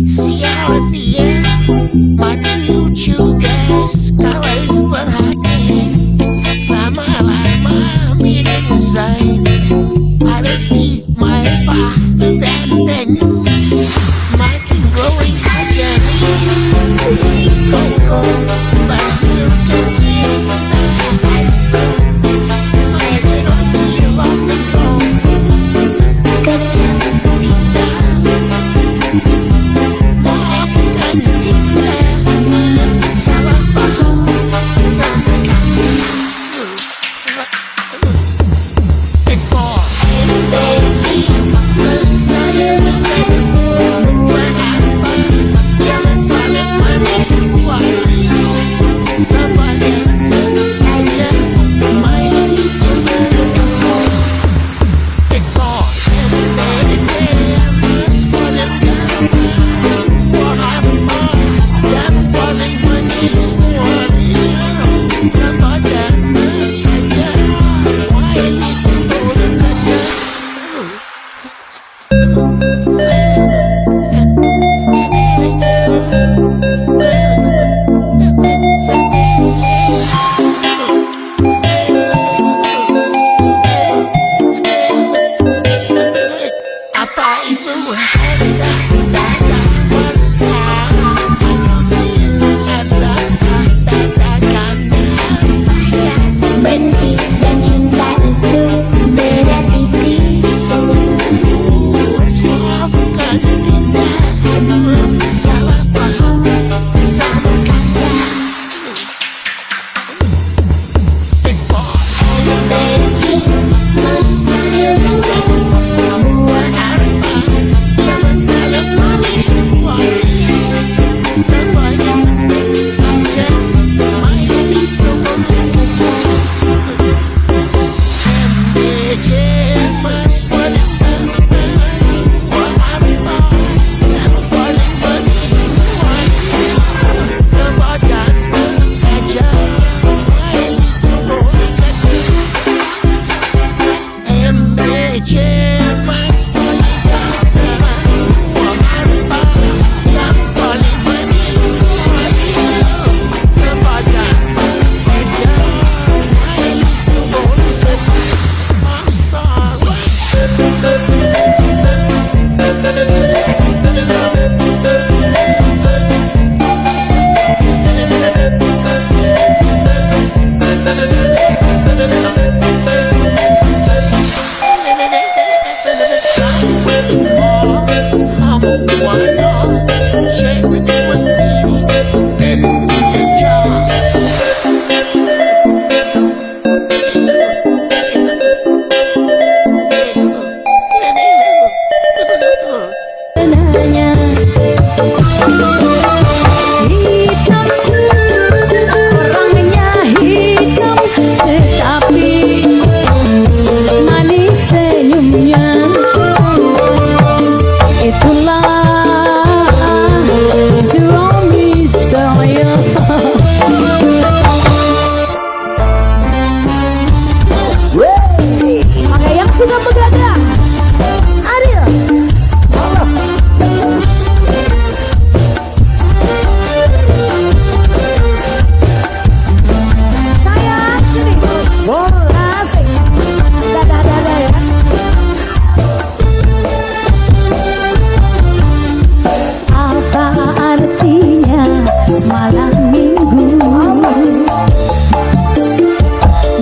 Siaran dia makin lucu guys, kalian perhatiin lama-lama mirip Zain. Ada di my partner ganteng, makin growing aja nih. Koko baru kecil tahan tuh, main roti lontong kecil pindah. Maafkan kita salah paham sama kamu. Energi besar denganmu, buat apa jangan balik manis kuali. Tambah ganteng aja main sebenarnya. Energi mas boleh gampang.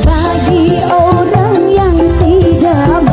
Bagi orang yang tidak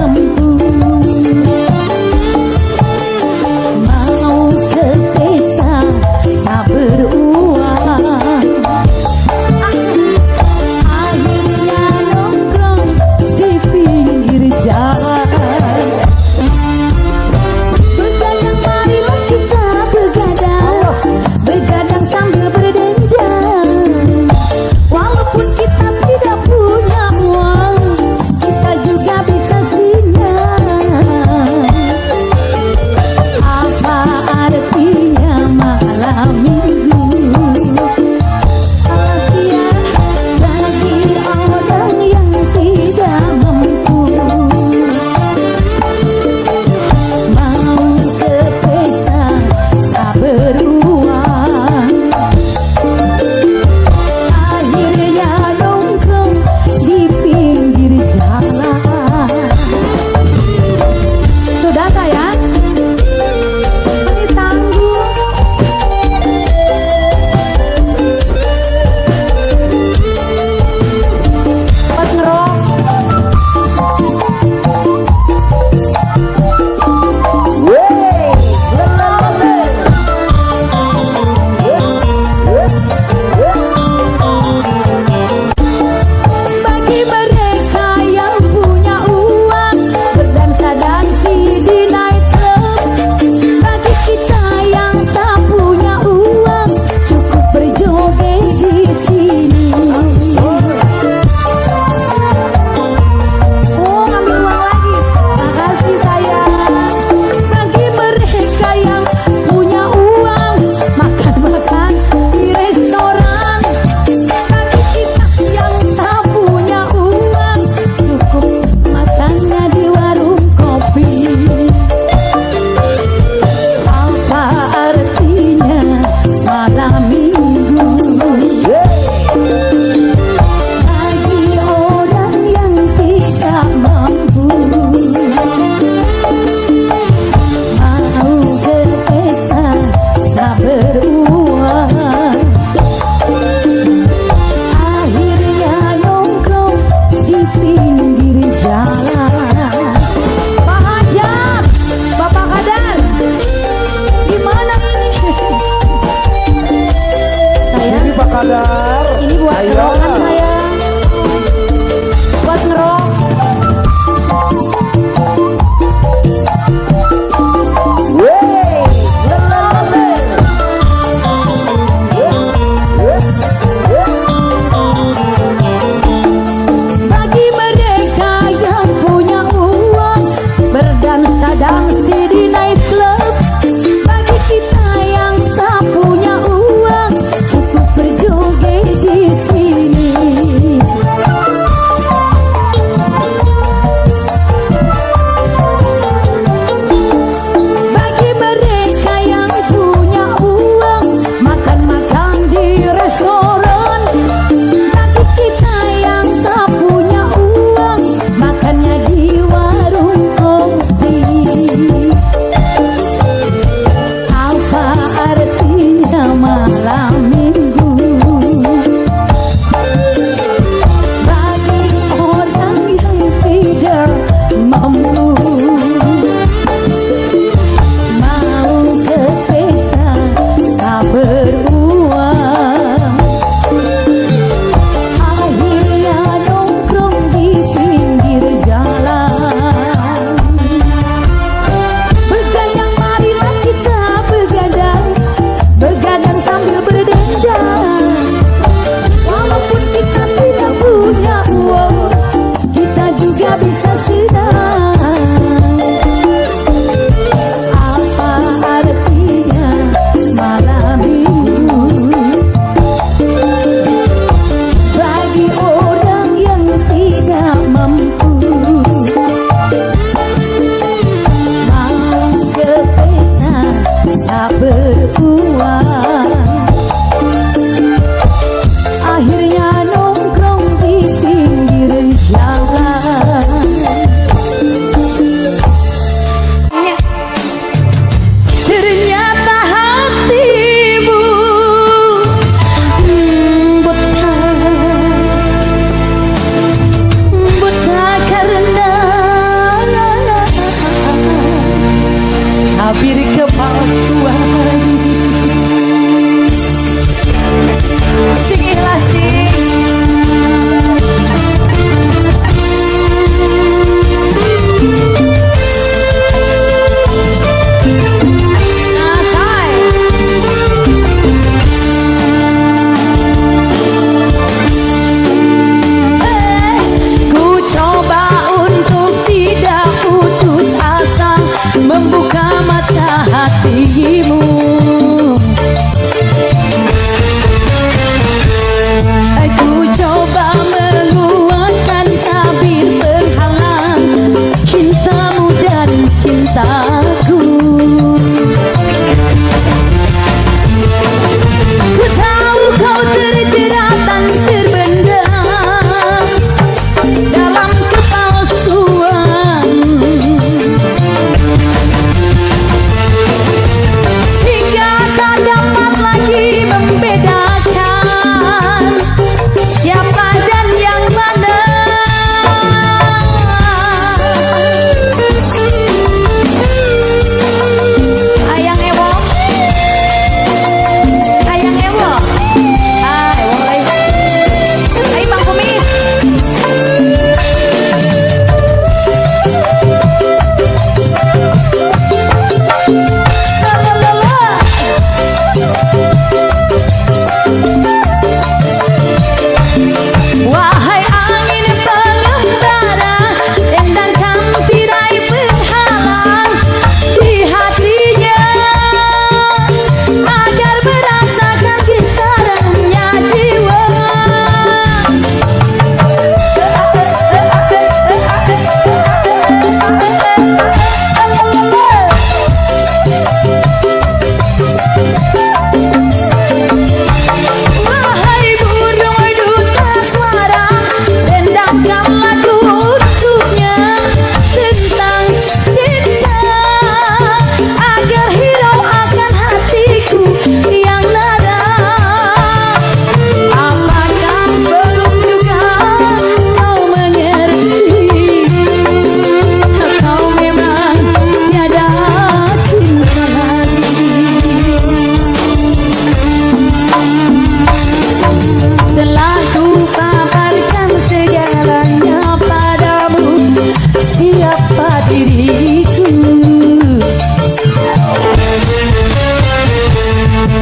siapa diriku.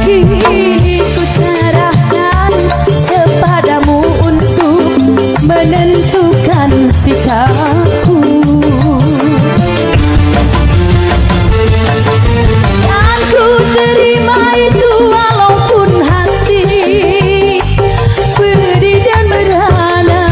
Kini ku serahkan kepadamu untuk menentukan sikapku. Dan ku terima itu walaupun hati pedih dan merana.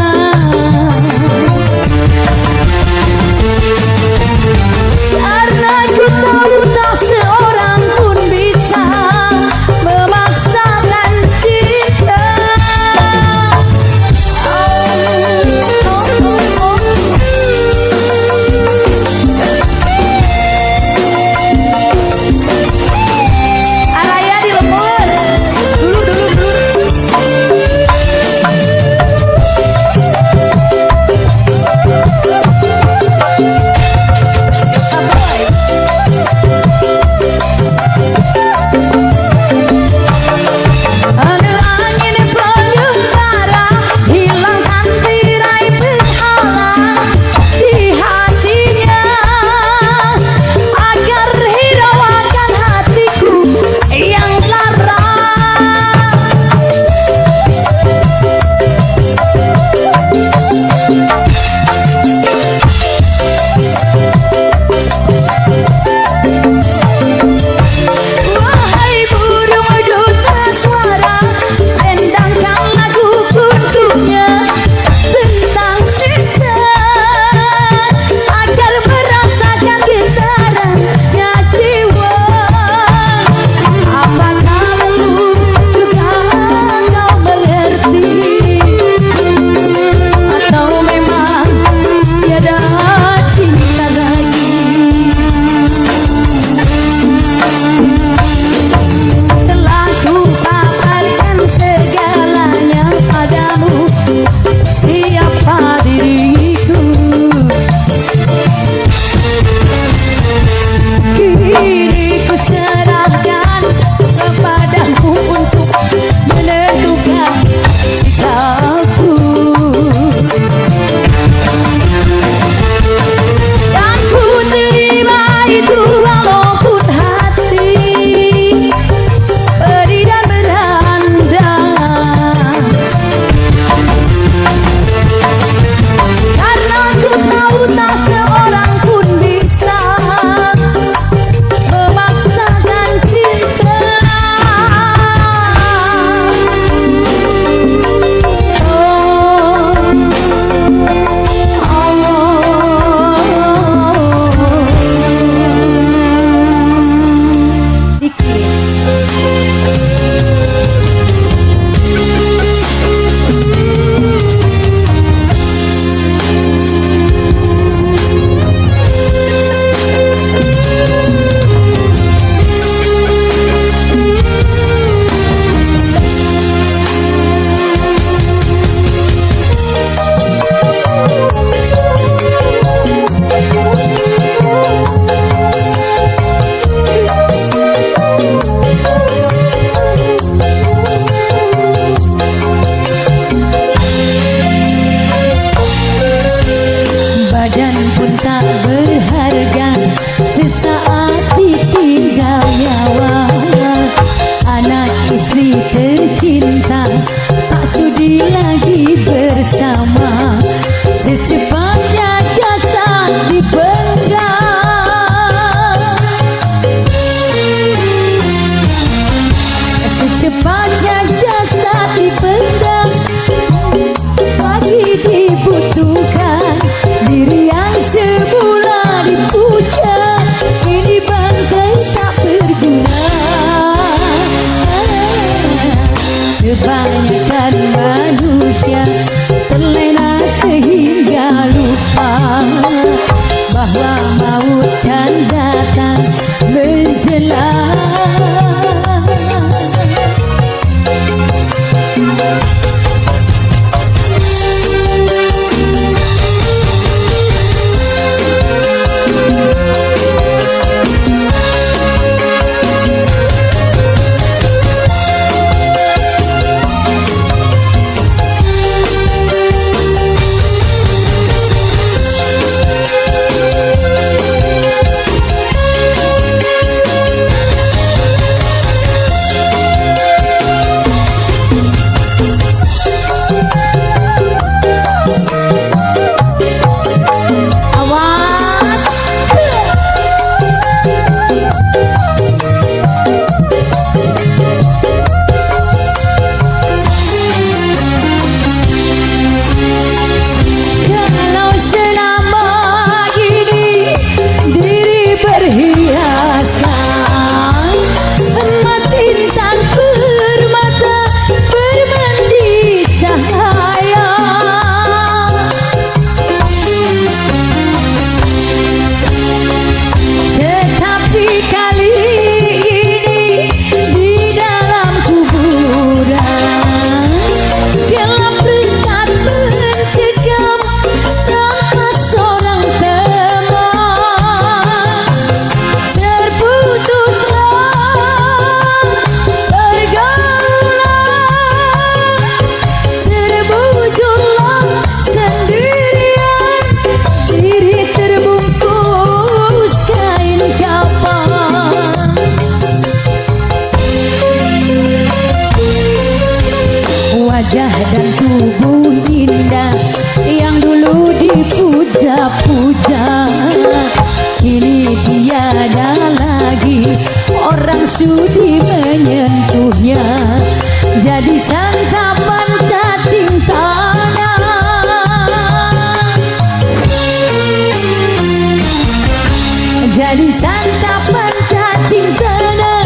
Jadi santapan cacing tanah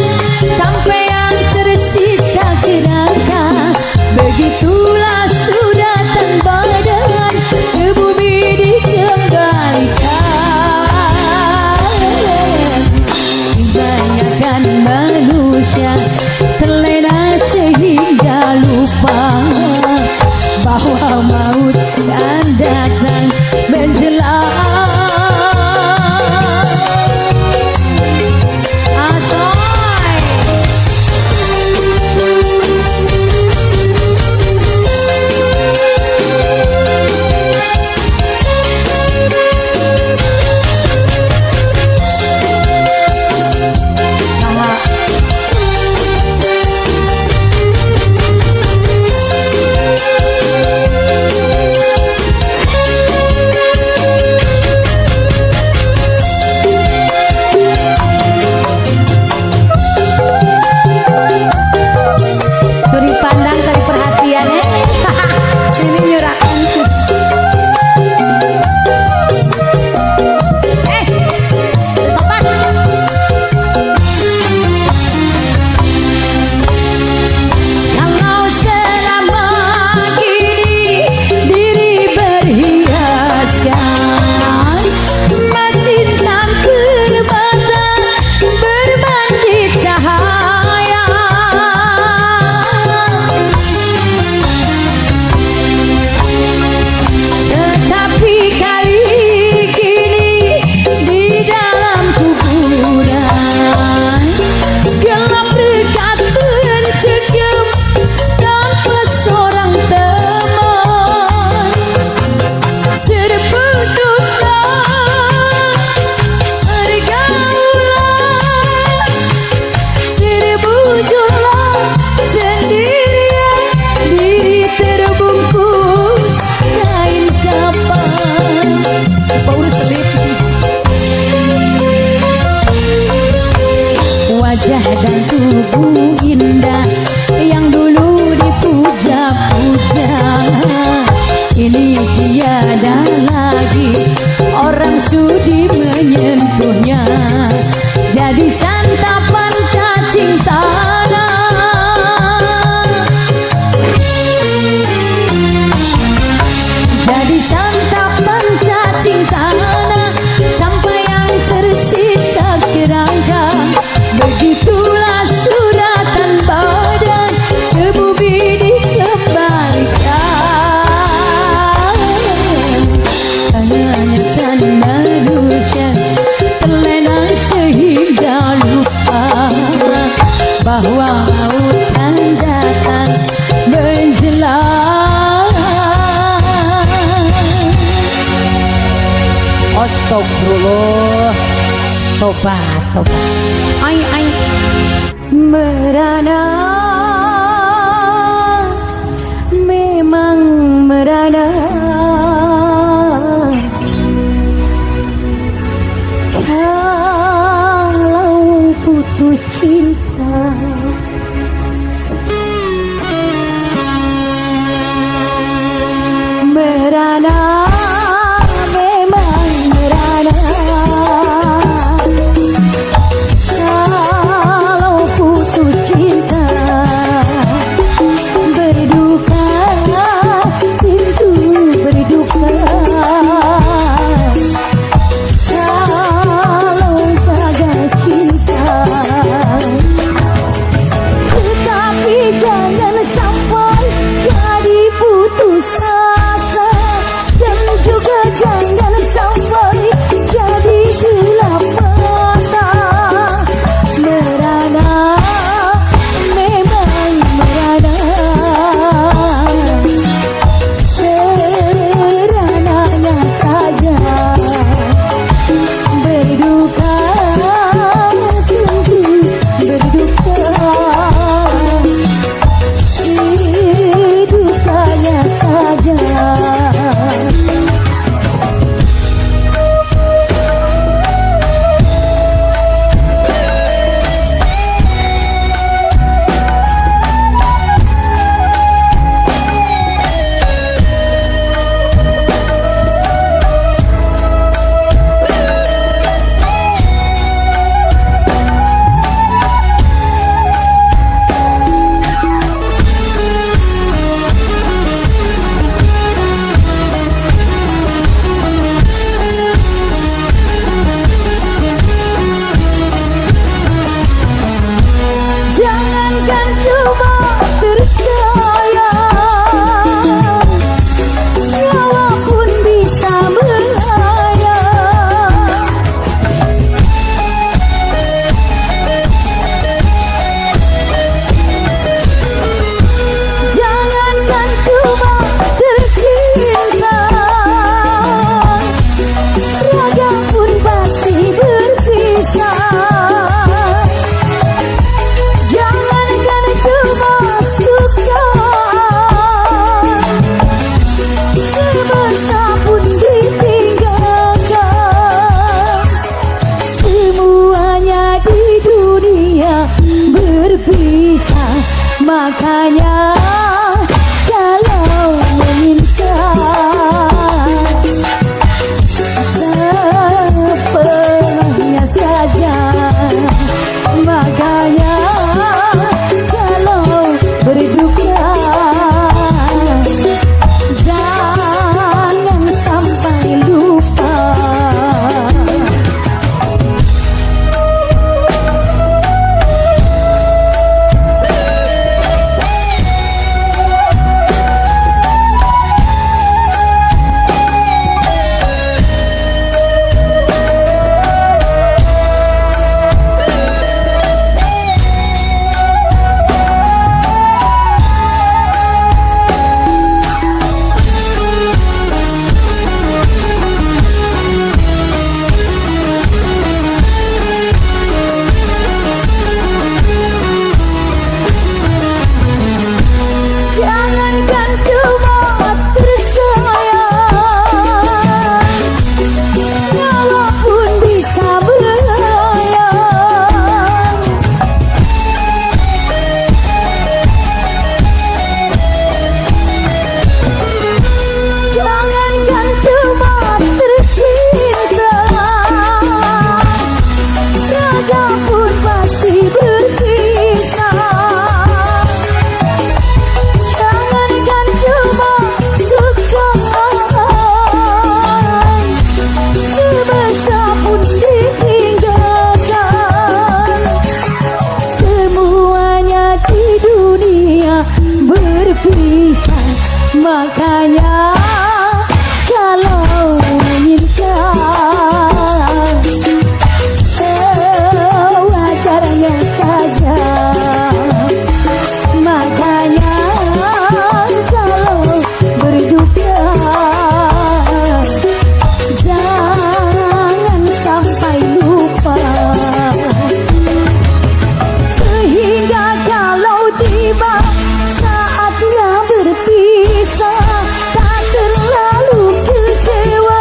sampai yang tersisa kerangka. Begitulah sudatan badan ke bumi dikembalikan. Kebanyakan manusia terlena sehingga lupa bahwa maut akan datang menjelang. Wajah dan tubuh indah yang dulu dipuja-puja, kini tiada lagi orang sudi menyentuhnya. Jadi santapan cacing tanah, jadi santapan cacing tanah sampai yang tersisa kerangka. Begitulah suratan badan ke bumi dikembalikan. Kebanyakan manusia terlena sehingga lupa bahwa maut akan datang menjelang. Astagfirullah. Tobat, tobat. Ay, merana, memang merana. Kalau putus cinta, merana. berpisah. Jangankan cuma suka, semesta pun ditinggalkan. Semuanya di dunia berpisah. Makanya kalau menginginkan sepenuhnya saja. Makanya kalau berduka jangan sampai lupa. Jangankan cuma tersayang, nyawa pun bisa belayang. Jangankan cuma tercinta, raga pun pasti berpisah. Jangankan cuma suka, semesta pun ditinggalkan. Semuanya di dunia berpisah. Makanya kalau menginginkan sewajarnya saja. Makanya kalau berduka jangan sampai lupa. Sehingga kalau tiba saatnya berpisah, tak terlalu kecewa,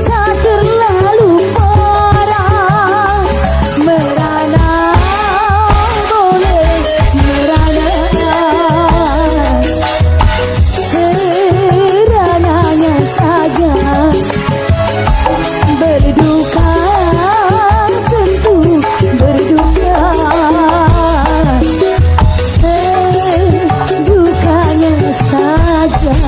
tak terlalu marah. Merana boleh merana, serananya saja. Berduka tentu berduka, sedukanya saja.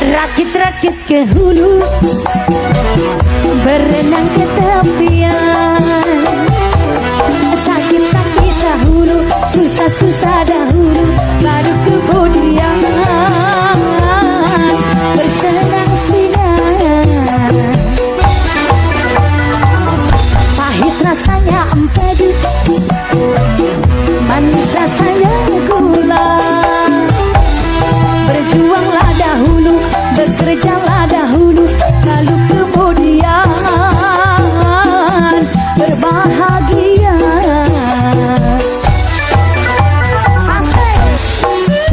Rakit-rakit ke hulu, berenang ke tepian. Sakit-sakit dahulu, susah-susah dahulu, baru kemudian bersenang-senang. Pahit rasanya empedu, manis rasanya gula. Berjuanglah dahulu, bekerjalah dahulu, lalu kemudian berbahagia. Asik, asik.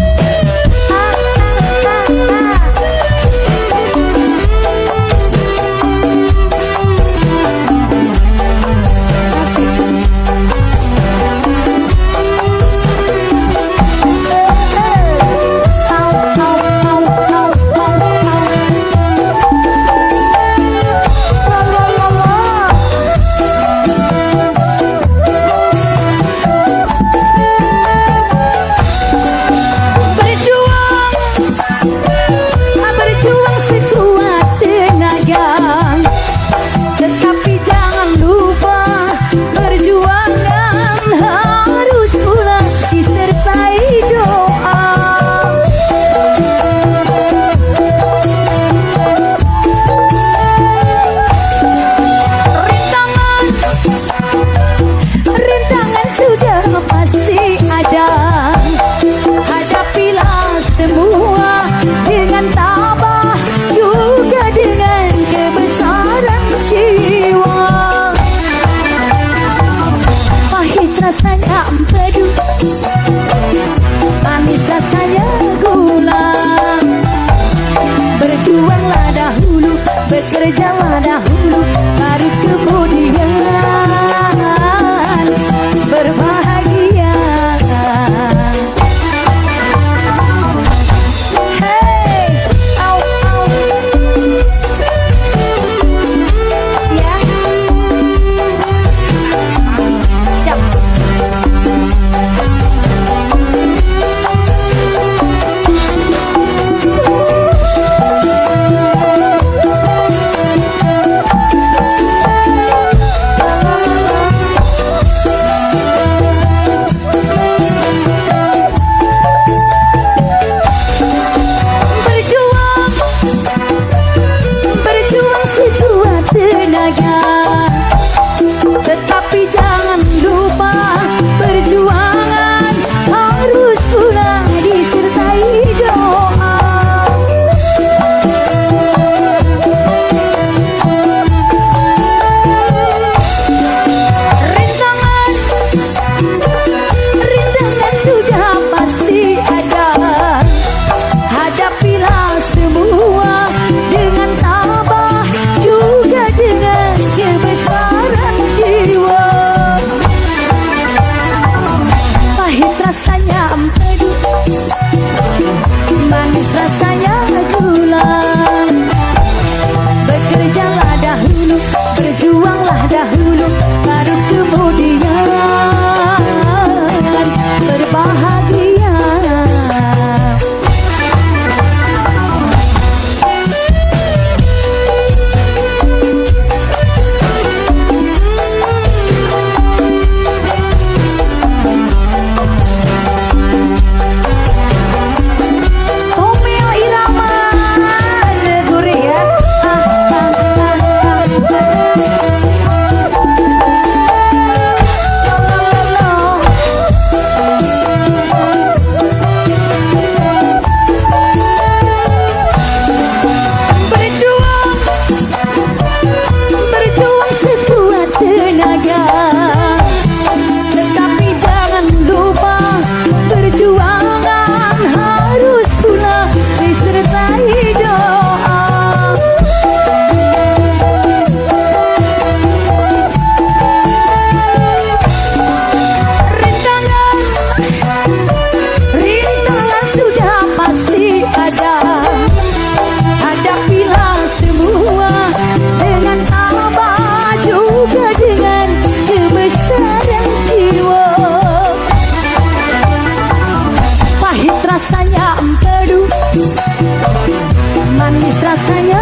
Manis rasanya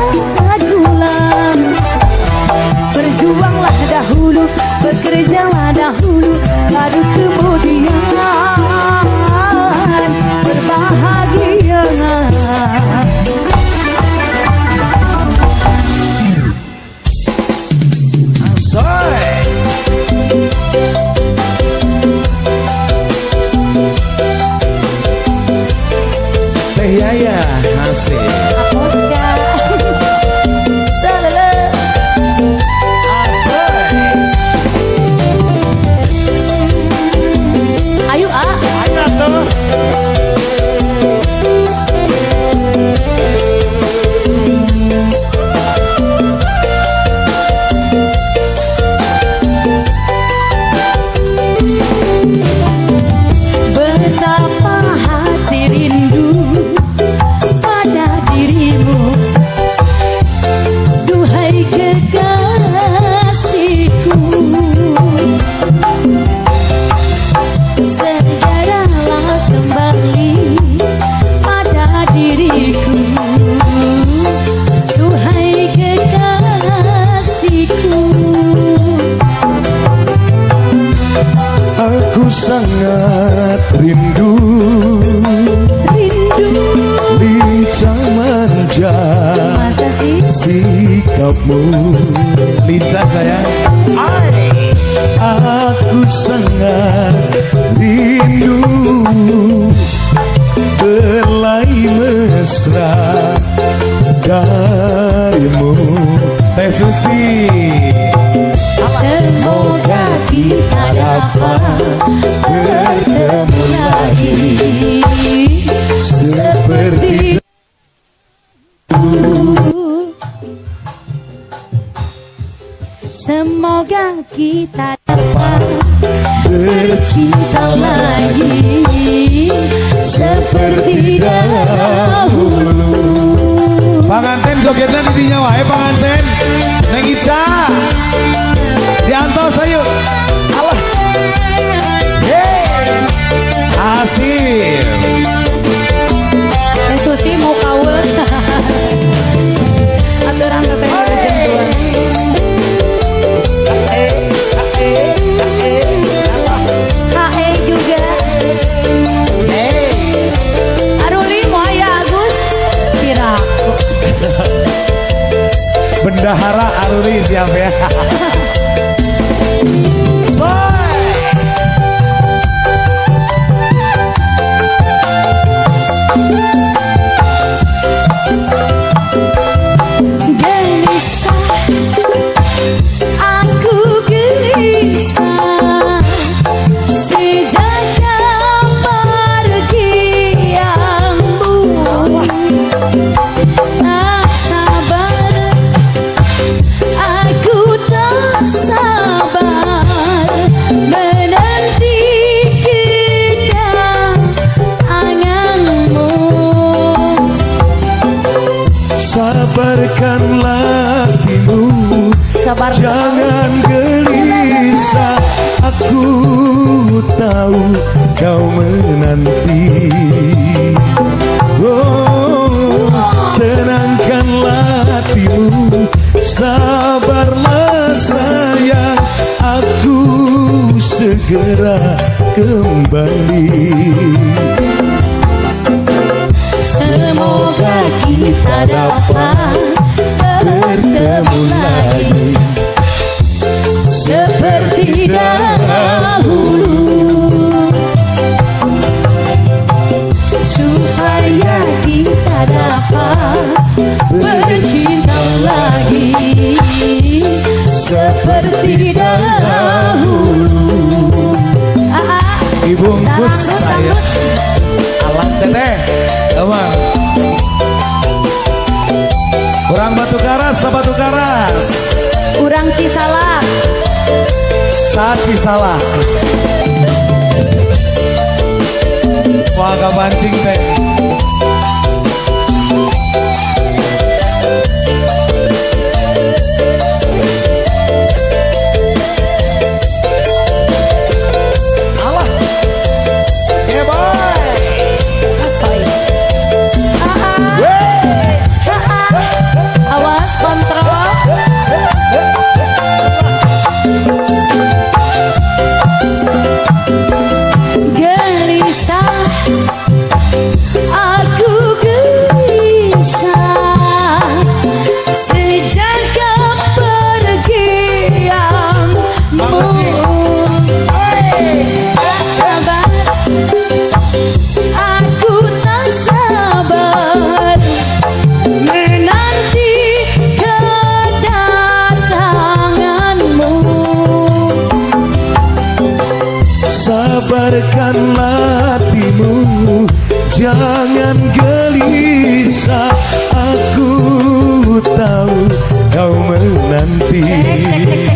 gula. Berjuanglah dahulu, bekerjalah dahulu, baru kemudian berbahagia. Teh Yaya asik. Oscar. Salala. Ayo ah. Ada tuh. Betapa hati rindu pada dirimu, duhai kekasihku. Segeralah kembali pada diriku, duhai kekasihku. Aku sangat rindu, Rindu lincah manja masa sih? sikapmu. Lincah sayang. Aku sangat rindu belai mesra darimu. Teh Susi. Semoga kita dapat bertemu lagi seperti dulu. Semoga kita dapat bercinta lagi seperti dahulu. Panganten jogetnya di nyawa panganten. Neng Ica diantos ayo. Allah. Yeay. Asik. Susi mau kawin. Aturan kepengen jemput. HE juga. Aruli mau ya Agus. Piraku. Bendahara Aruli siap ya. Gelisah, aku gelisah sejak kau pergi ambu. Tak sabar, aku tak sabar menanti kedatanganmu. Sabarkanlah hatimu, Sabar, jangan gelisah. Aku tahu kau menanti. Oh, tenangkanlah hatimu, sabarlah sayang. Aku segera kembali. semoga kita dapat bertemu lagi seperti dahulu, supaya kita dapat bercinta lagi seperti dahulu. Dibungkus saya alat teteh, emang kurang batu karas, sabatu karas, Kurang Cisalak. saci salah. Wah, pancing teh. Jangan gelisah, aku tahu kau menanti.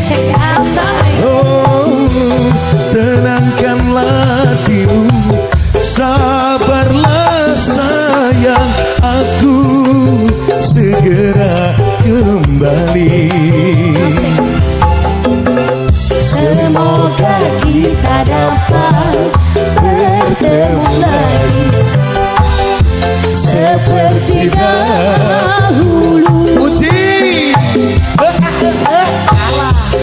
Cek asal. Oh, tenangkanlah hatimu, sabarlah sayang, aku segera kembali. Semoga kita dapat bertemu lagi seperti dahulu, Uji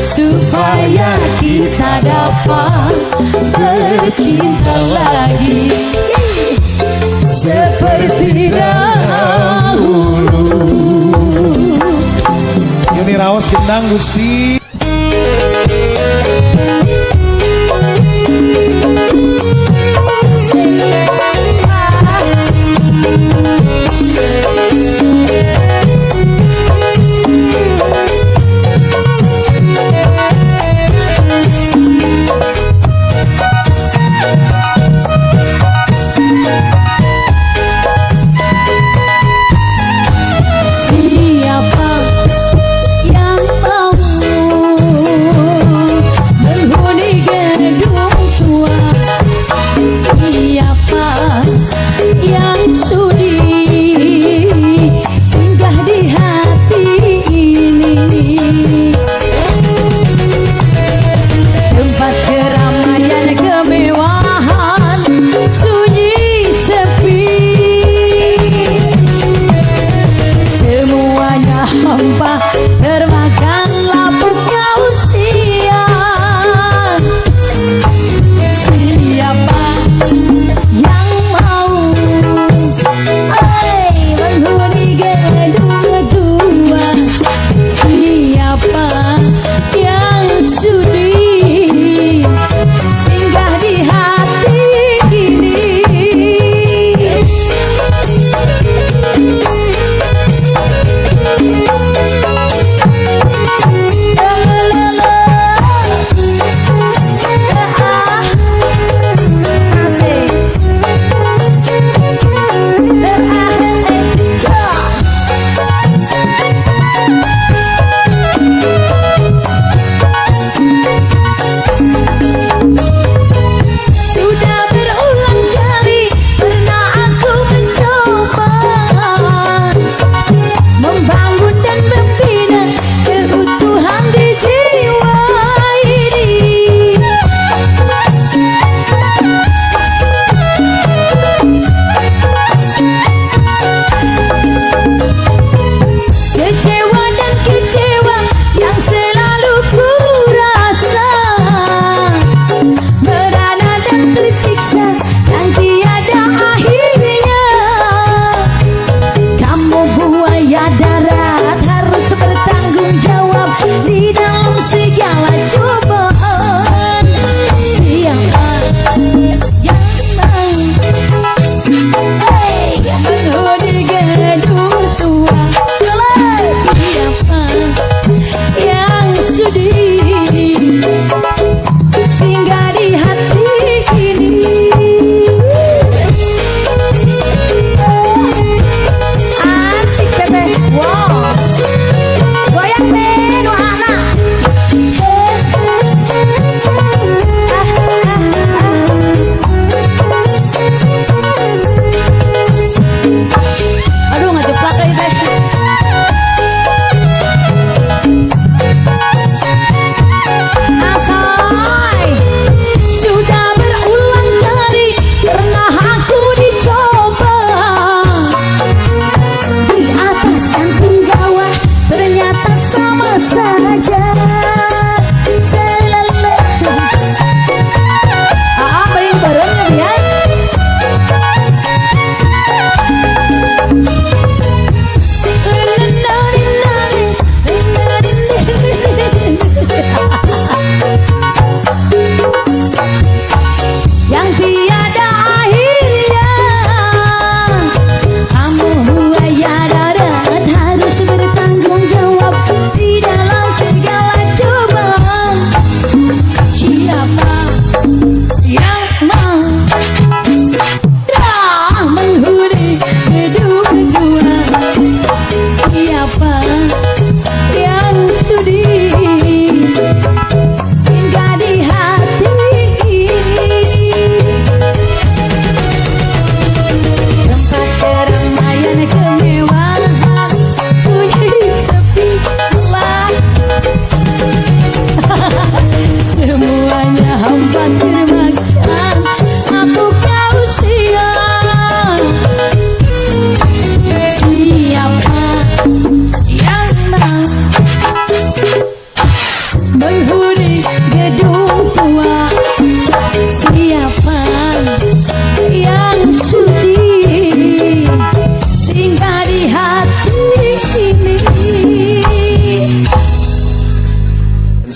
supaya kita dapat bercinta lagi seperti dahulu. Yuni Raos gendang Gusti. Siapa yang mau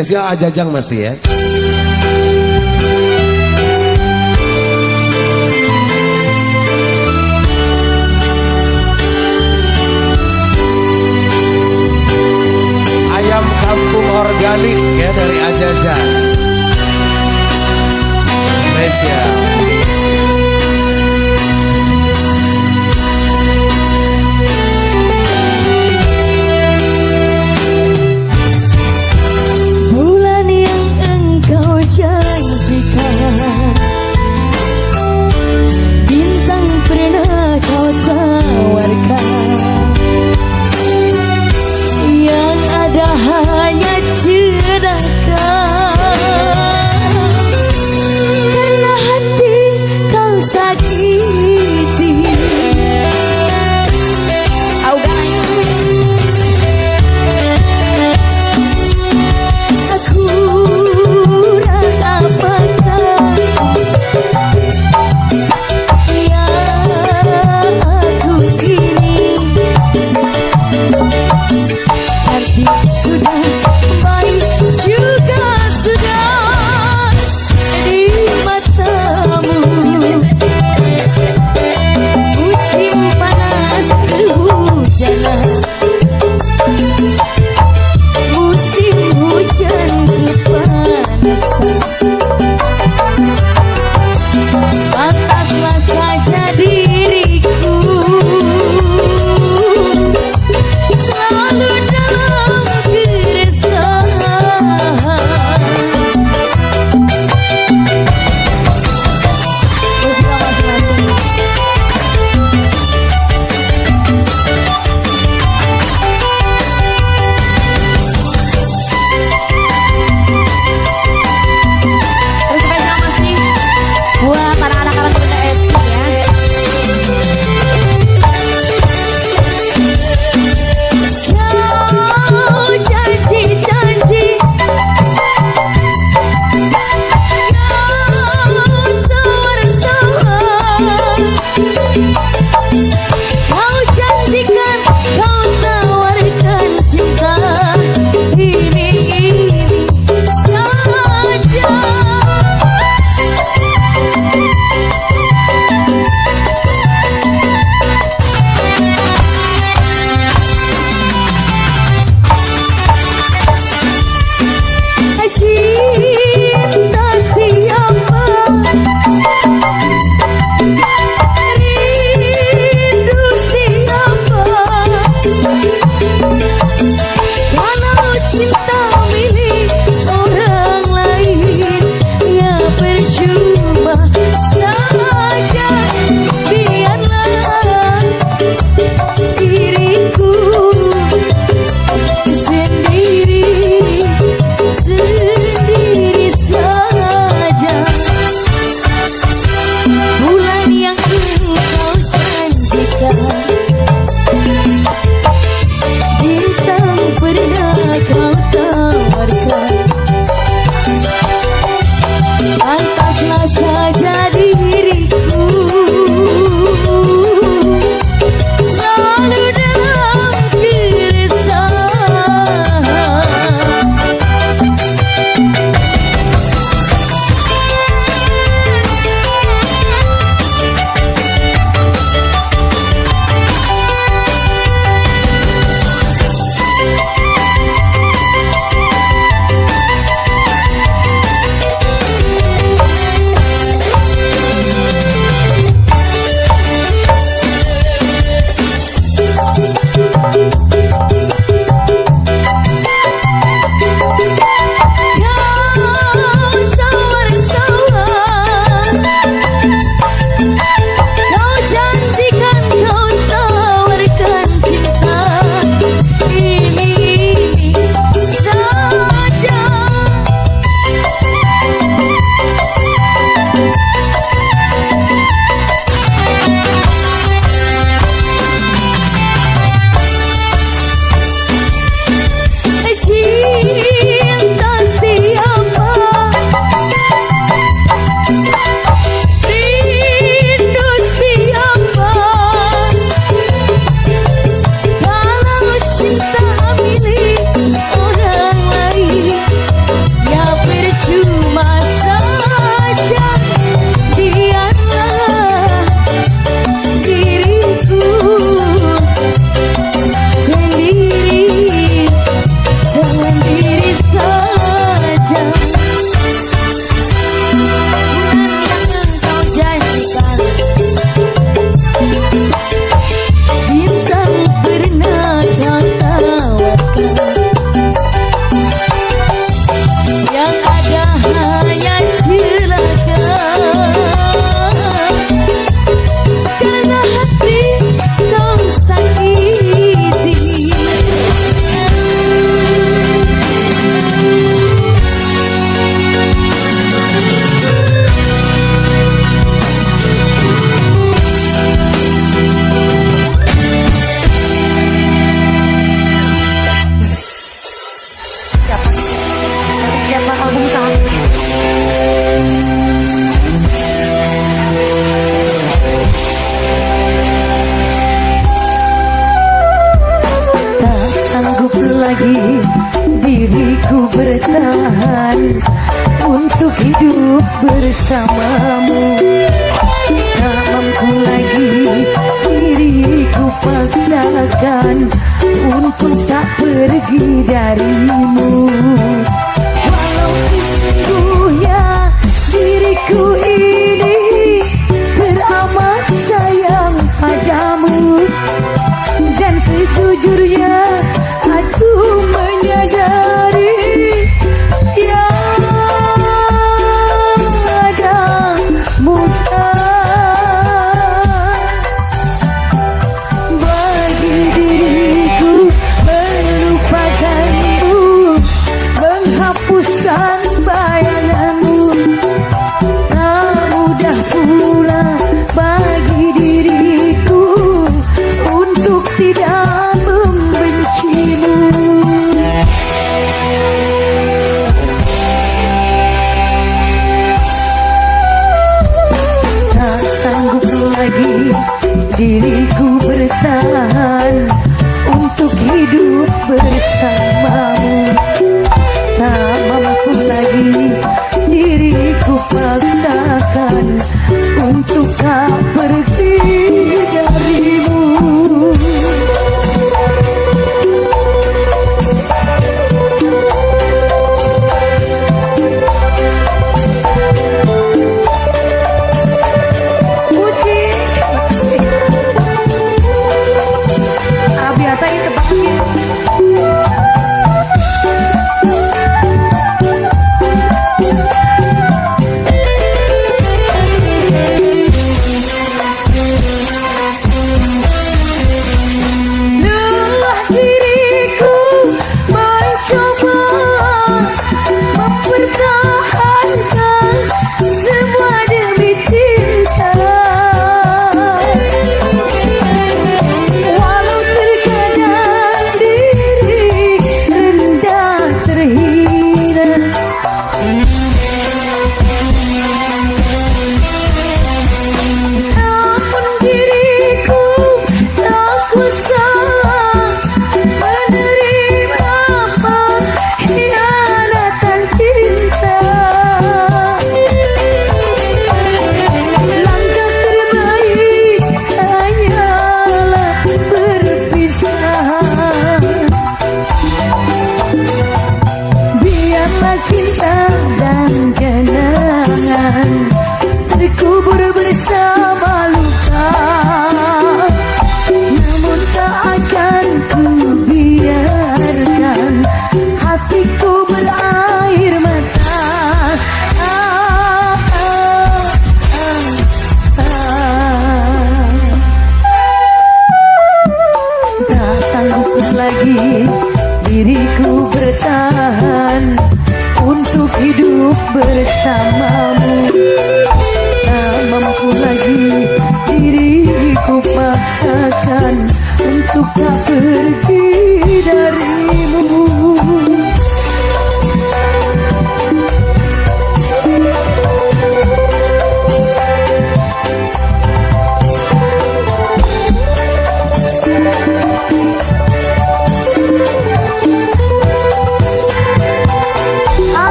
spesial Ajajang masih ya. Ayam kampung organik ya dari Ajajang. Spesial. Bulan yang engkau jadi bertahan untuk hidup bersamamu. Tak mampu lagi diriku paksakan untuk tak pergi darimu. Walau sesungguhnya diriku ini teramat sayang padamu, dan sejujurnya aku menyadari yang ada mudah bagi diriku melupakanmu, menghapuskan bayanganmu. Tak mudah pula bagi diriku untuk tidak membencimu. Tak sanggup lagi diriku bertahan untuk hidup bersamamu. Tak mampu lagi diriku paksakan untuk tak pergi darimu. Puji. Biasa itu tebak.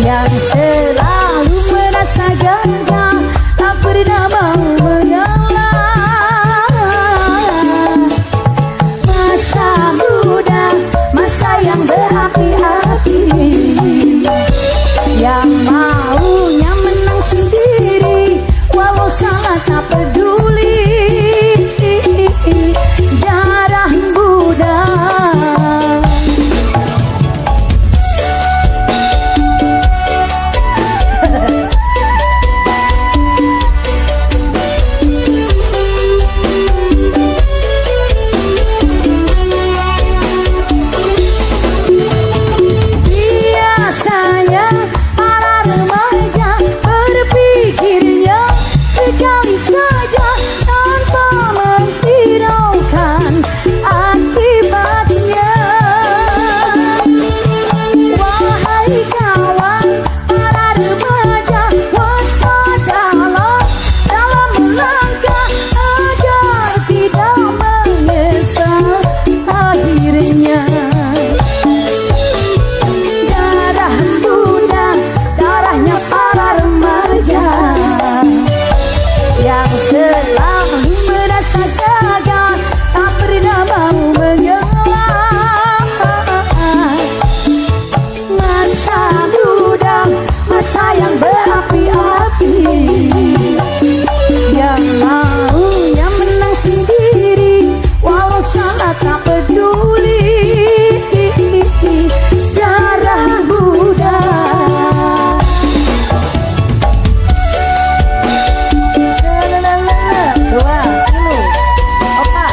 yang selalu merasa gagal, tak pernah mau mengalah. Masa muda, masa yang berapi-api, yang maunya menang sendiri, walau sangat tak peduli. Darah muda. Biasanya para remaja berpikirnya sekali saja tanpa menghiraukan akibatnya. Wahai kawan para remaja, waspadalah dalam melangkah agar tidak menyesal akhirnya. Darah muda, darahnya para remaja yang selalu merasa gagal, tak pernah mau mengalah. Masa muda, masa yang berapi-api, yang maunya menang sendiri, walau sangat tak peduli. Darah muda. Dua, dulu, opa.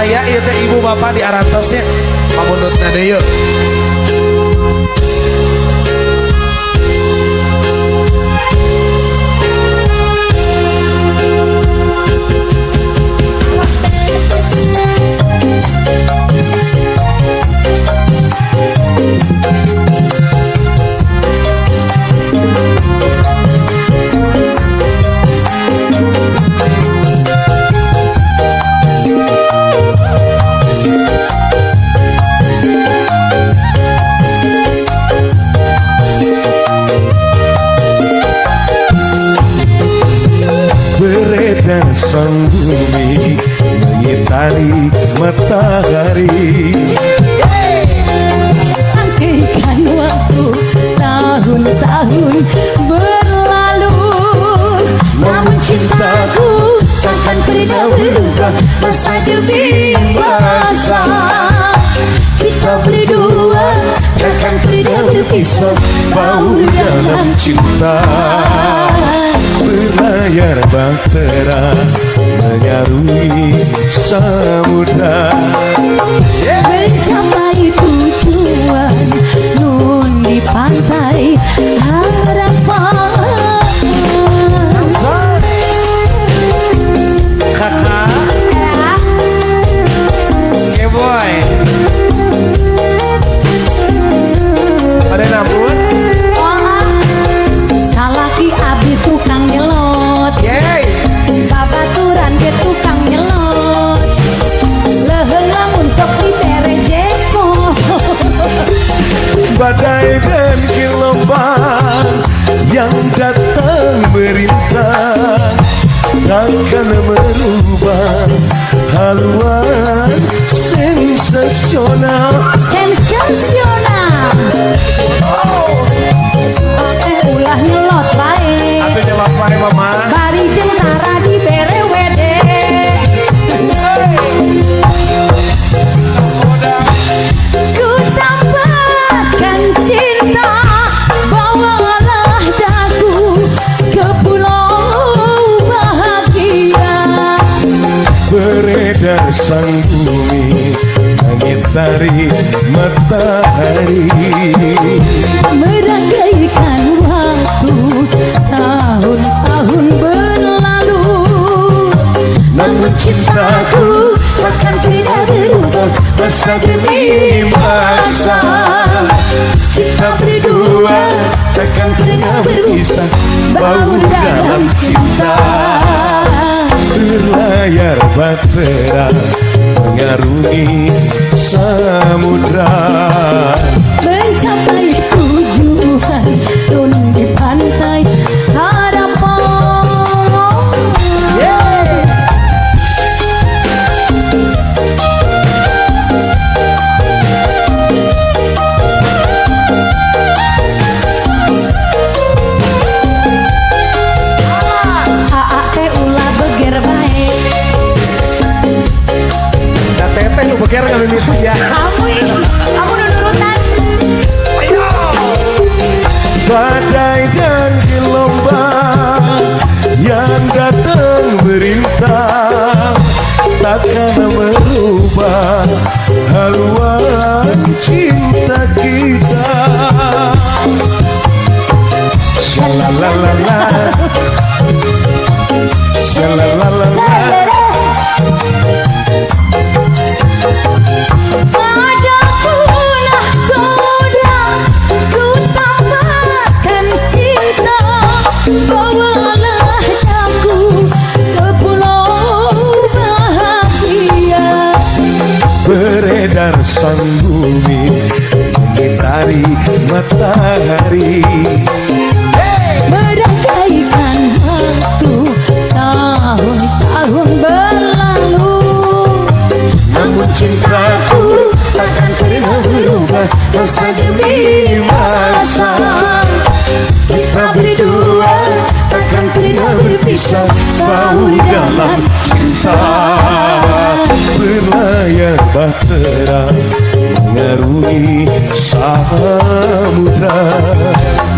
saya ieu teh ibu bapak di arantos ya. Pamunutna deui yeuh. Beredar sang bumi mengitari matahari, Angkaikan waktu tahun-tahun berlalu, namun cintaku takkan pernah berubah. Masa demi masa kita berdua takkan pernah berpisah. bau dalam cinta. Berlayar bahtera menyarui samudra, mencapai tujuan nun di pantai harapan. Kakak, yeah boy. Ada namun? Salaki abdi tukang nyelot, Yeay. babaturan ke tukang nyelot, leuheung lamun sok dibere jeko. badai dan gelombang yang datang merintang takkan merubah haluan sensasional. Sensasional. Ulah nyelot bae, Atuh nyelot wae mama. bari jentara dibere wede. Ku tambahkan cinta, bawalah daku ke pulau bahagia. Beredar sang bumi mengitari matahari, Merangkaikan waktu tahun-tahun berlalu, namun cintaku takkan pernah berubah. masa demi masa. Kita berdua takkan pernah berpisah. Bau dalam cinta. Berlayar bahtera mengarungi samudra, Mencapai tujuan nun di pantai harapan. Aa teh ulah beger bae, Da teteh nu beker ka mimitian. kamu nurutan. badai dan gelombang yang datang merintang takkan merubah haluan cinta kita. Shalalalala, shalalalala. Pada punah goda, ku tambahkan cinta, bawalah aku ke pulau bahagia. Beredar sang bumi mengitari matahari, Merangkaikan waktu tahun-tahun berlalu, namun cintaku takkan pernah berubah. Masa demi masa kita berdua takkan pernah berpisah. Bau dalam cinta. Berlayar bahtera mengarungi samudra,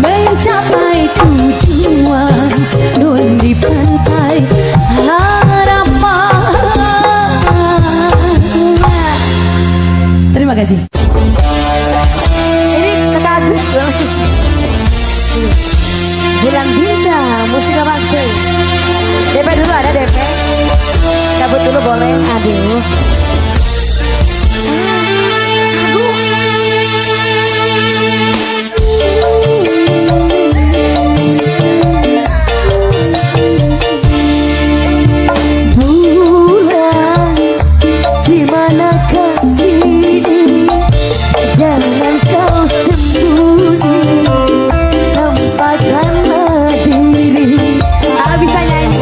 mencapai tujuan nun di pantai harapan. Gaji? Ini kakak Agus loh. Bulan bintang musik bangsa. DP dulu ada DP. Cabut dulu boleh. Aduh. Bulan di manakah ini? Jangan kau sembunyi, nampakkanlah diri. Bisa nyanyi.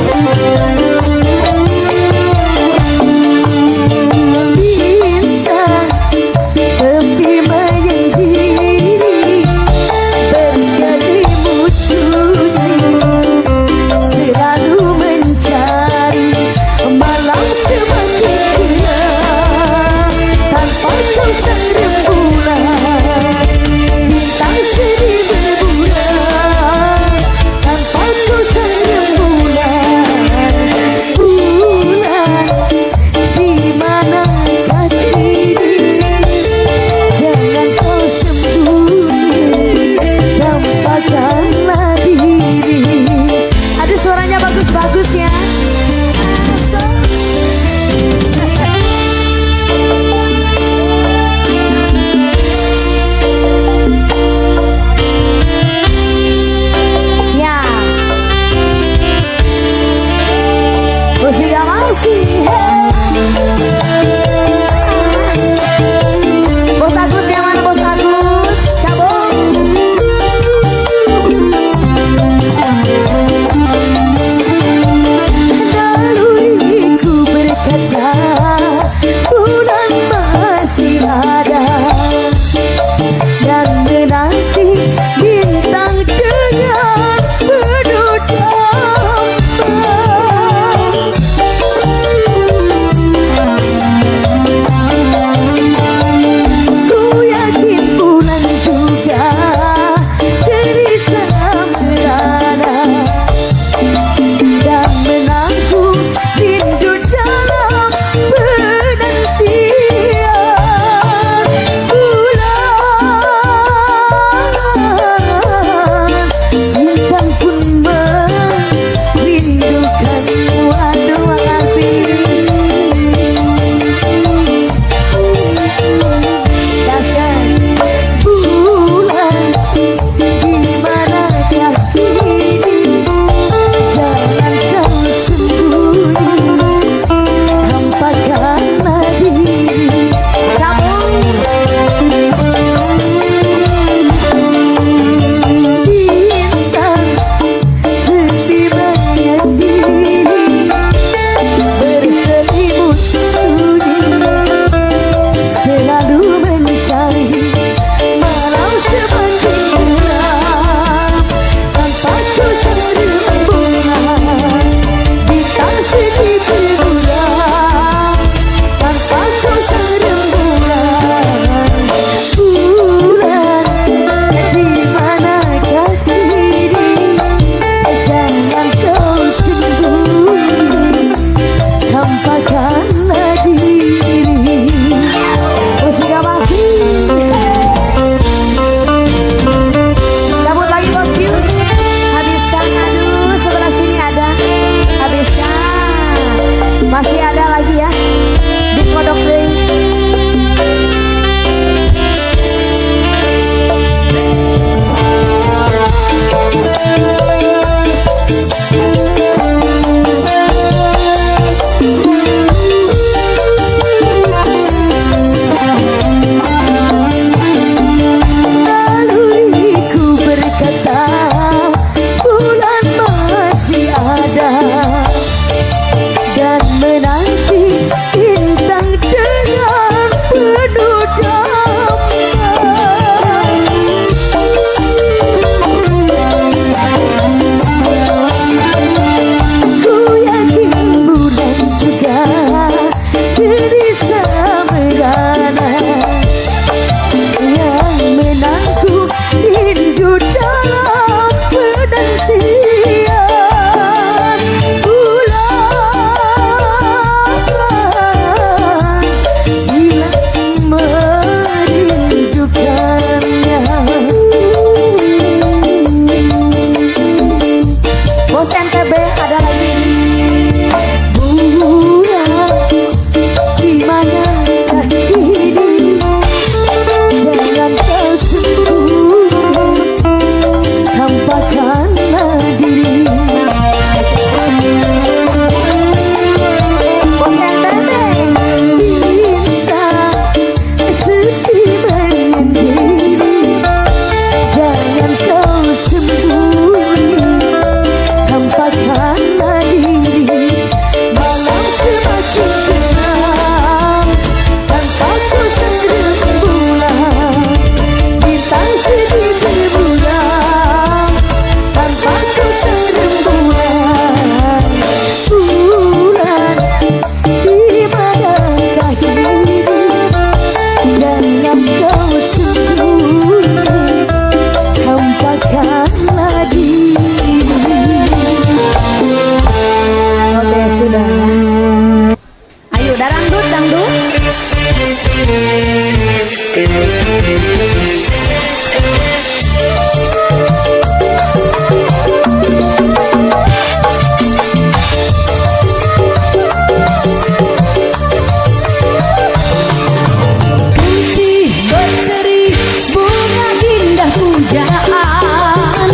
Putih berseri bunga indah pujaan,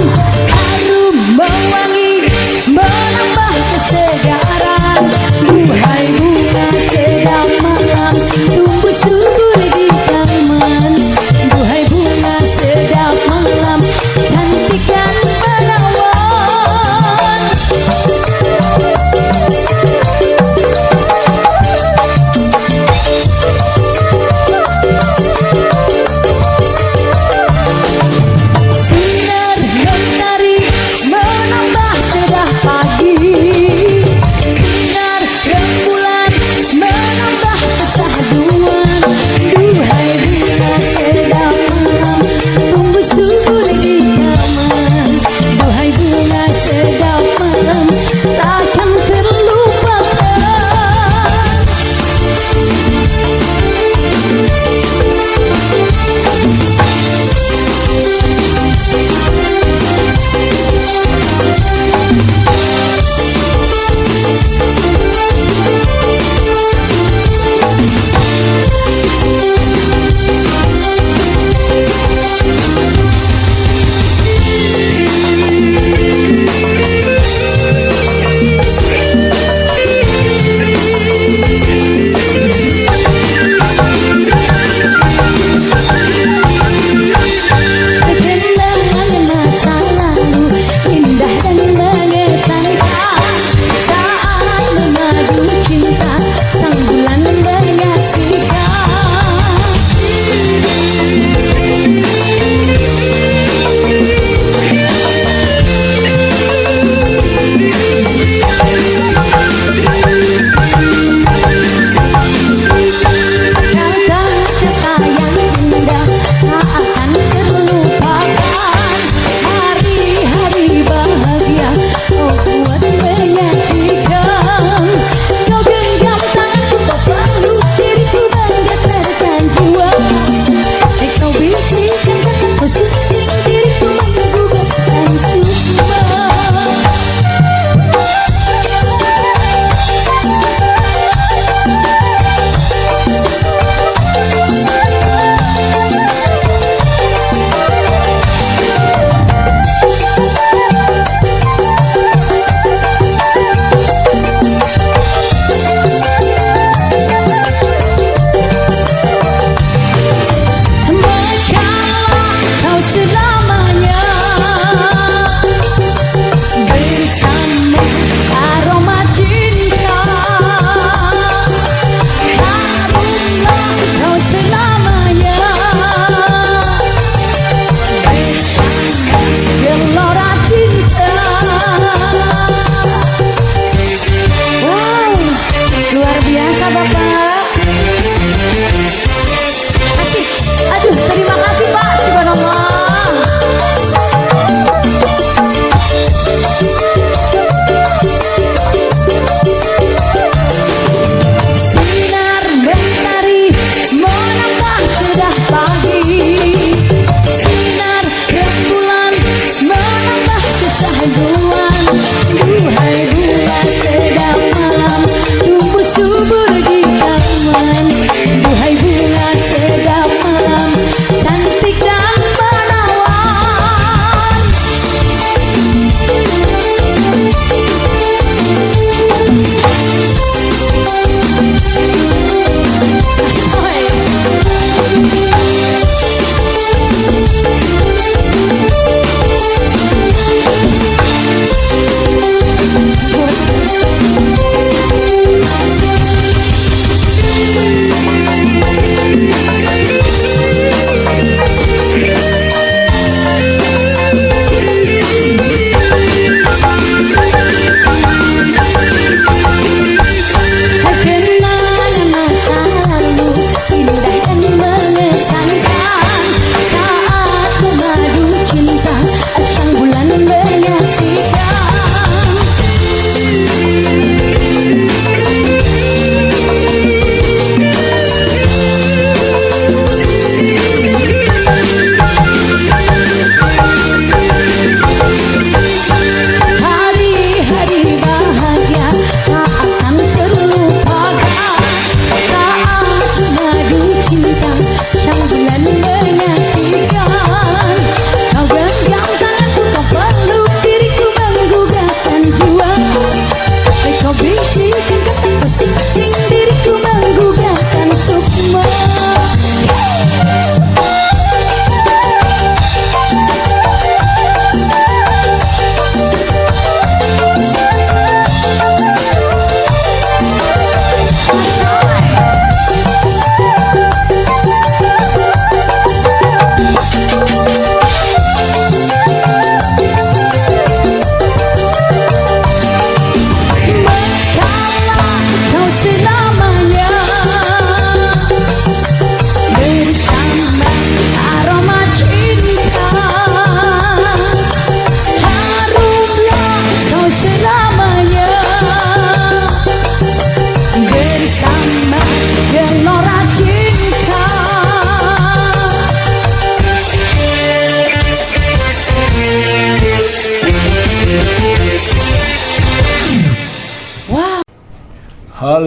harum mewangi menambah kesegaran. Duhai bunga sedaman tumbuh subur di taman, duhai bunga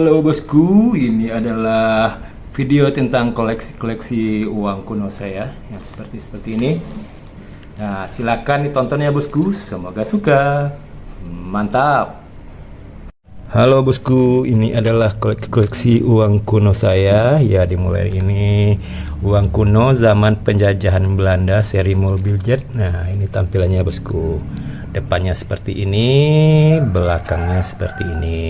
Halo bosku, ini adalah video tentang koleksi uang kuno saya yang seperti ini. Nah, silakan ditonton ya bosku, semoga suka. Mantap. Halo bosku, ini adalah koleksi uang kuno saya. Ya, dimulai ini uang kuno zaman penjajahan Belanda seri mobil jet. Nah, ini tampilannya bosku. Depannya seperti ini, belakangnya seperti ini.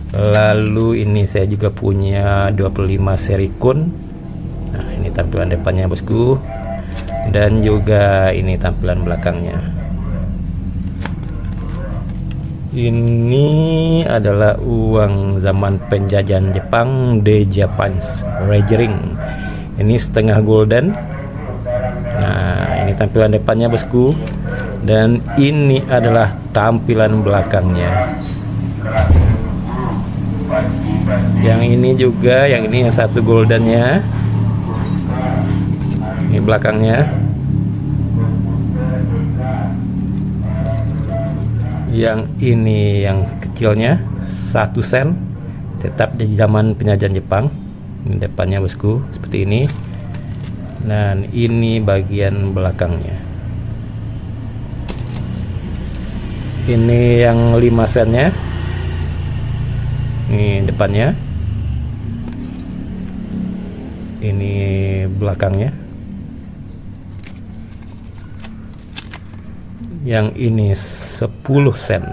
Lalu ini saya juga punya 25 seri kun. Nah, ini tampilan depannya bosku. Dan juga ini tampilan belakangnya. Ini adalah uang zaman penjajahan Jepang, The Japanese Regering. Ini setengah golden. Nah, ini tampilan depannya bosku. Dan ini adalah tampilan belakangnya. Yang ini juga, yang ini yang satu goldennya. Ini belakangnya. Yang ini yang kecilnya 1 sen, tetap di zaman penjajahan Jepang. Ini depannya bosku seperti ini. Dan ini bagian belakangnya. Ini yang 5 sennya. Ini depannya. Ini belakangnya. Yang ini 10 sen,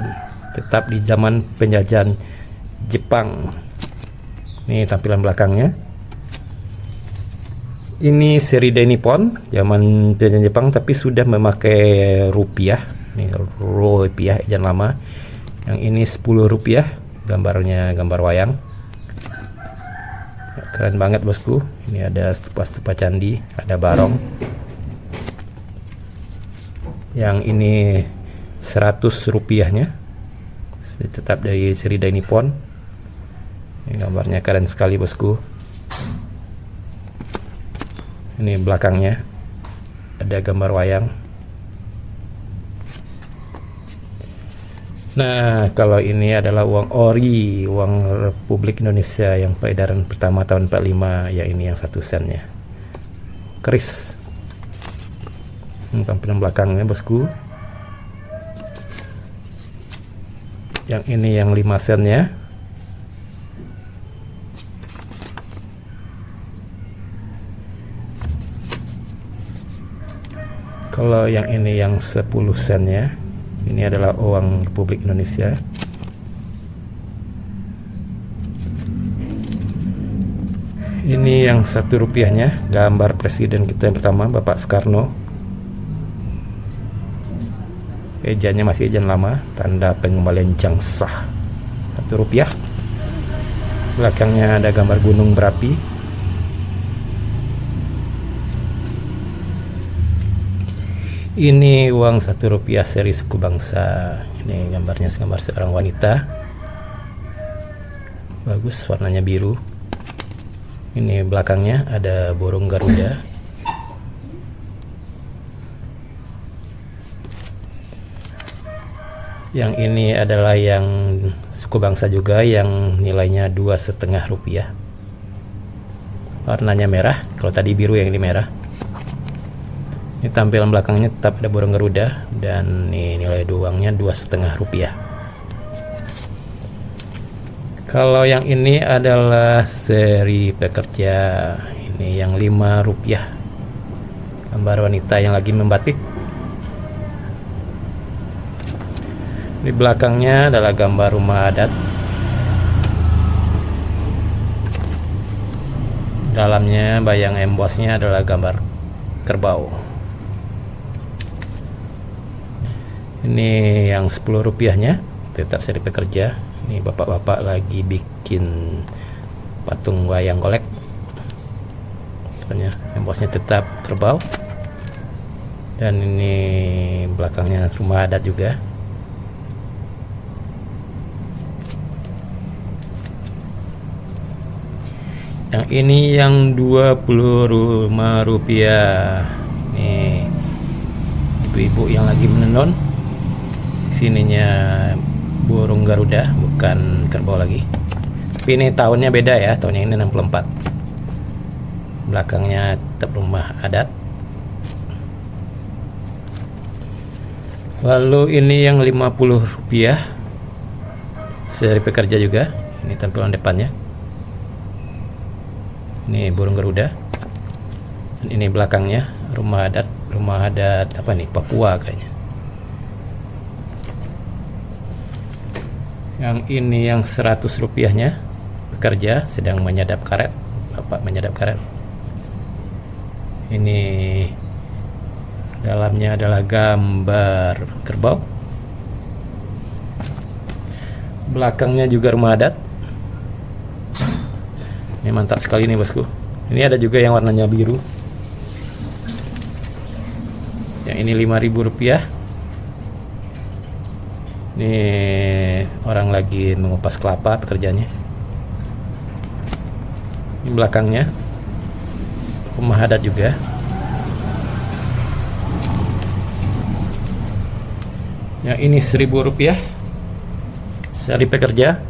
tetap di zaman penjajahan Jepang. Ini tampilan belakangnya. Ini seri Nippon zaman penjajahan Jepang tapi sudah memakai rupiah. Ini rupiah ejen lama. Yang ini 10 rupiah. Gambarnya gambar wayang. Keren banget bosku. Ini ada stupa-stupa candi, ada barong. Yang ini 100 rupiahnya, tetap dari seri Nippon. Ini gambarnya keren sekali bosku. Ini belakangnya ada gambar wayang. Nah, kalau ini adalah uang ori, uang Republik Indonesia yang peredaran pertama tahun 45, ya ini yang 1 sennya. Keris. Tampilan belakangnya bosku. Yang ini yang 5 sennya. Kalau yang ini yang 10 sennya. Ini adalah uang Republik Indonesia. Ini yang 1 rupiahnya, gambar presiden kita yang pertama, Bapak Soekarno. Ejannya masih ejan lama, tanda pengembalian jang sah. 1 rupiah. Belakangnya ada gambar gunung berapi. Ini uang 1 rupiah seri suku bangsa. Ini gambarnya gambar seorang wanita. Bagus, warnanya biru. Ini belakangnya ada burung Garuda. Yang ini adalah yang suku bangsa juga, yang nilainya 2,5 rupiah. Warnanya merah. Kalau tadi biru, yang ini merah. Ini tampilan belakangnya tetap ada burung Garuda. Dan ini nilai uangnya 2,5 rupiah. Kalau yang ini adalah seri pekerja. Ini yang 5 rupiah. Gambar wanita yang lagi membatik. Di belakangnya adalah gambar rumah adat. Dalamnya bayang embossnya adalah gambar kerbau. Ini yang 10 rupiahnya, tetap seri pekerja. Ini bapak-bapak lagi bikin patung wayang golek. Embossnya tetap kerbau. Dan ini belakangnya rumah adat juga. Yang ini yang 25 rupiah. Nih, ibu-ibu yang lagi menenun. Sininya burung Garuda, bukan kerbau lagi. Tapi ini tahunnya beda ya, tahunnya ini 64. Belakangnya tetap rumah adat. Lalu ini yang Rp50, seri pekerja juga. Ini tampilan depannya. Ini burung Garuda. Dan ini belakangnya rumah adat apa nih, Papua kayaknya. Yang ini yang Rp100-nya, pekerja sedang menyadap karet, bapak menyadap karet. Ini dalamnya adalah gambar kerbau. Belakangnya juga rumah adat. Ini mantap sekali nih bosku. Ini ada juga yang warnanya biru. Yang ini Rp5.000. Ini orang lagi mengupas kelapa pekerjaannya. Ini belakangnya rumah adat juga. Yang ini Rp1.000, seri pekerja.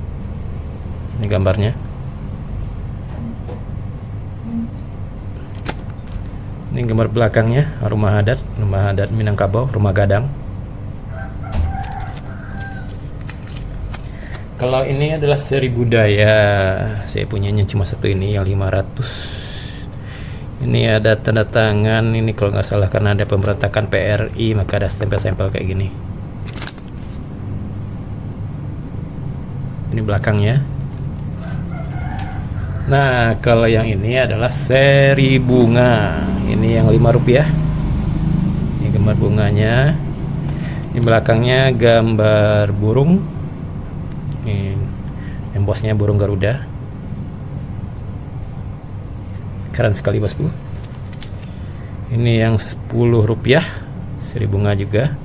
Ini gambarnya. Ini gambar belakangnya rumah adat Minangkabau, rumah gadang. Kalau ini adalah seri budaya, saya punyanya cuma satu ini yang 500. Ini ada tanda tangan, ini kalau nggak salah karena ada pemberontakan PRI, maka ada stempel-stempel kayak gini. Ini belakangnya. Nah, kalau yang ini adalah seri bunga. Ini yang Rp5. Ini gambar bunganya. Ini belakangnya gambar burung. Ini embossnya burung Garuda. Keren sekali bosku. Ini yang Rp10, seri bunga juga.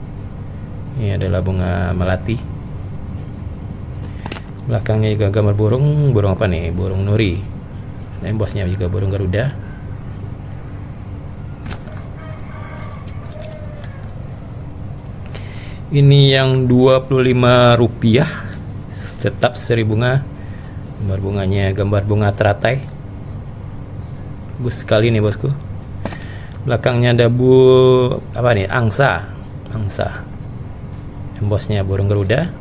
Ini adalah bunga melati. Belakangnya juga gambar burung apa nih? Burung nuri. Dan embossnya juga burung Garuda. Ini yang Rp25, tetap seri bunga. Gambar bunganya gambar bunga teratai. Bagus sekali nih bosku. Belakangnya ada apa nih? Angsa. Embossnya burung Garuda.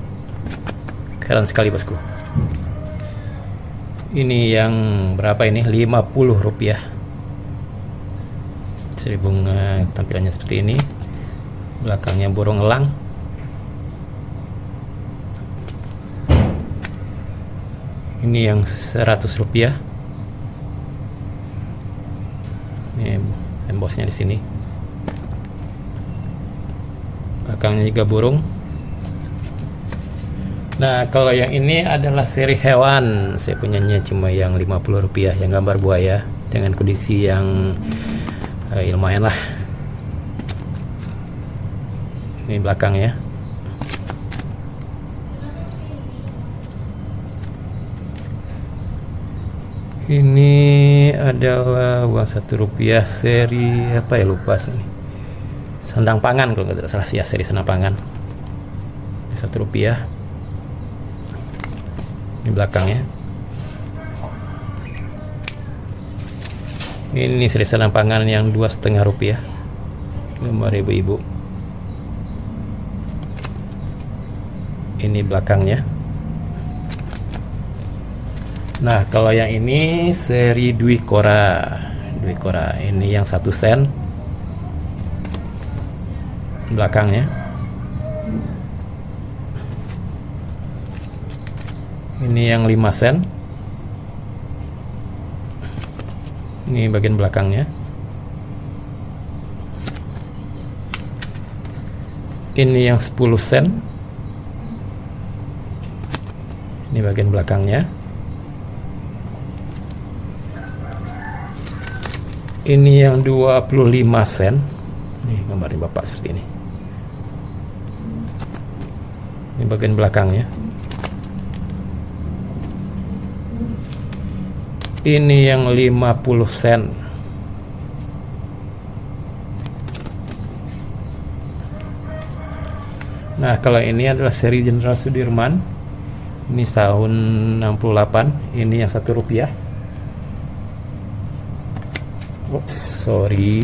Keren sekali bosku. Ini yang berapa ini? Rp50. Seri bunga tampilannya seperti ini. Belakangnya burung elang. Ini yang Rp100. Ini embossnya di sini. Belakangnya juga burung. Nah, kalau yang ini adalah seri hewan. Saya punyanya cuma yang Rp50, yang gambar buaya dengan kondisi yang lumayan lah. Ini belakangnya. Ini adalah uang Rp1 seri apa ya, lupa sih. Sandang pangan kalau nggak salah sih ya, seri sandang pangan. Rp1. Ini belakangnya. Ini seri sandang pangan yang Rp2,5. Gambar ibu-ibu. Ini belakangnya. Nah, kalau yang ini seri Dwi Kora. Ini yang 1 sen. Belakangnya. Ini yang 5 sen. Ini bagian belakangnya. Ini yang 10 sen. Ini bagian belakangnya. Ini yang 25 sen. Nih gambarnya bapak seperti ini. Ini bagian belakangnya. Ini yang 50 sen. Nah, kalau ini adalah seri Jenderal Sudirman. Ini tahun 68. Ini yang Rp1. Oops, sorry.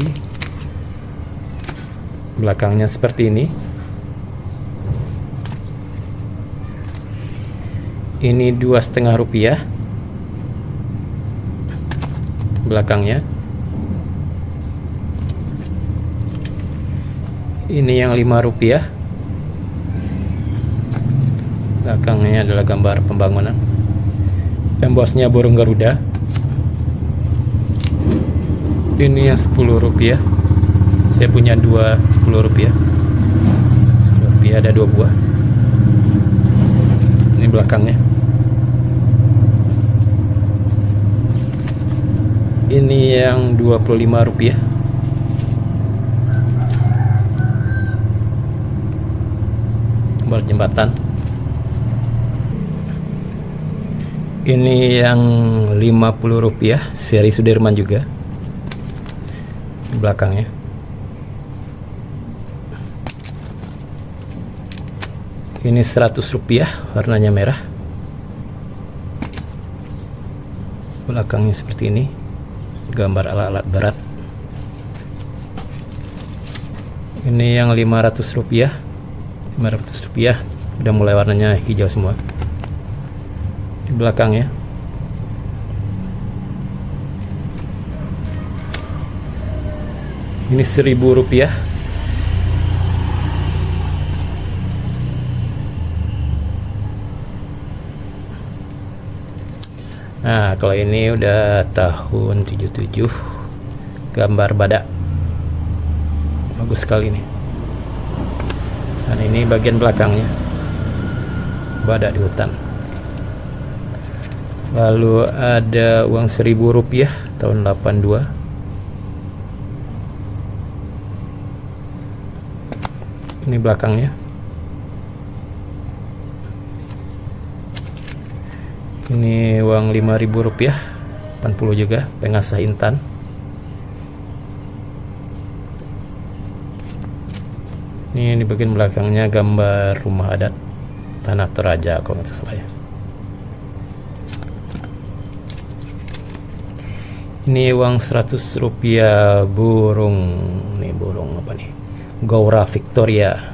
Belakangnya seperti ini. Ini Rp2,5 belakangnya. Ini yang Rp5. Belakangnya adalah gambar pembangunan. Embosnya burung Garuda. Ini yang Rp10. Saya punya dua Rp10. Rp10 ada 2 buah. Ini belakangnya. Ini yang Rp25. Gambar jembatan. Ini yang Rp50, seri Sudirman juga. Belakangnya. Ini Rp100, warnanya merah. Belakangnya seperti ini. Gambar alat-alat berat. Ini yang Rp500. Rp500 udah mulai warnanya hijau semua. Di belakangnya. Ini Rp1.000. Nah, kalau ini udah tahun 77. Gambar badak. Bagus sekali nih. Dan ini bagian belakangnya. Badak di hutan. Lalu ada uang Rp1.000 tahun 82. Ini belakangnya. Ini uang Rp5.000, 80 juga, pengasah Intan. Ini di bagian belakangnya gambar rumah adat Tanah Toraja kalau nggak salah ya. Ini uang Rp100 burung. Nih burung apa nih? Gaura Victoria.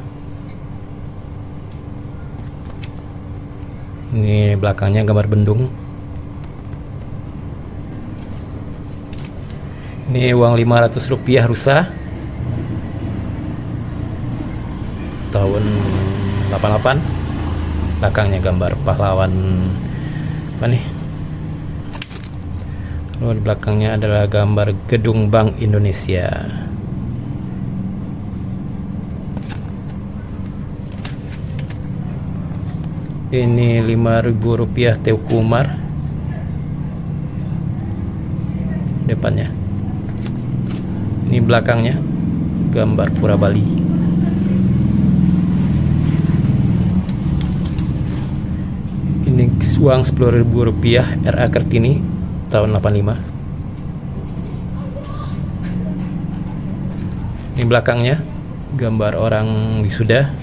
Ini belakangnya gambar bendung. Ini uang Rp500 rusa. Tahun 88. Belakangnya gambar pahlawan apa nih? Lalu di belakangnya adalah gambar gedung Bank Indonesia. Ini Rp5.000 Teuku Umar. Depannya. Ini belakangnya gambar Pura Bali. Ini uang Rp10.000 RA Kartini tahun 85. Ini belakangnya gambar orang wisuda.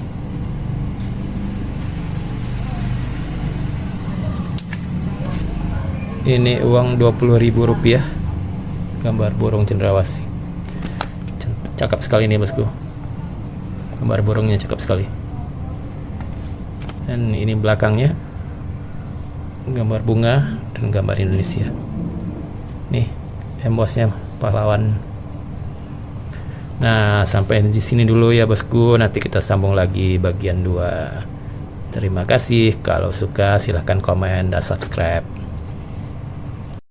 Ini uang Rp20.000, gambar burung cendrawasih. Cakep sekali nih bosku. Gambar burungnya cakep sekali. Dan ini belakangnya gambar bunga dan gambar Indonesia. Nih embosnya pahlawan. Nah, sampai di sini dulu ya bosku. Nanti kita sambung lagi bagian 2. Terima kasih. Kalau suka silahkan komen dan subscribe.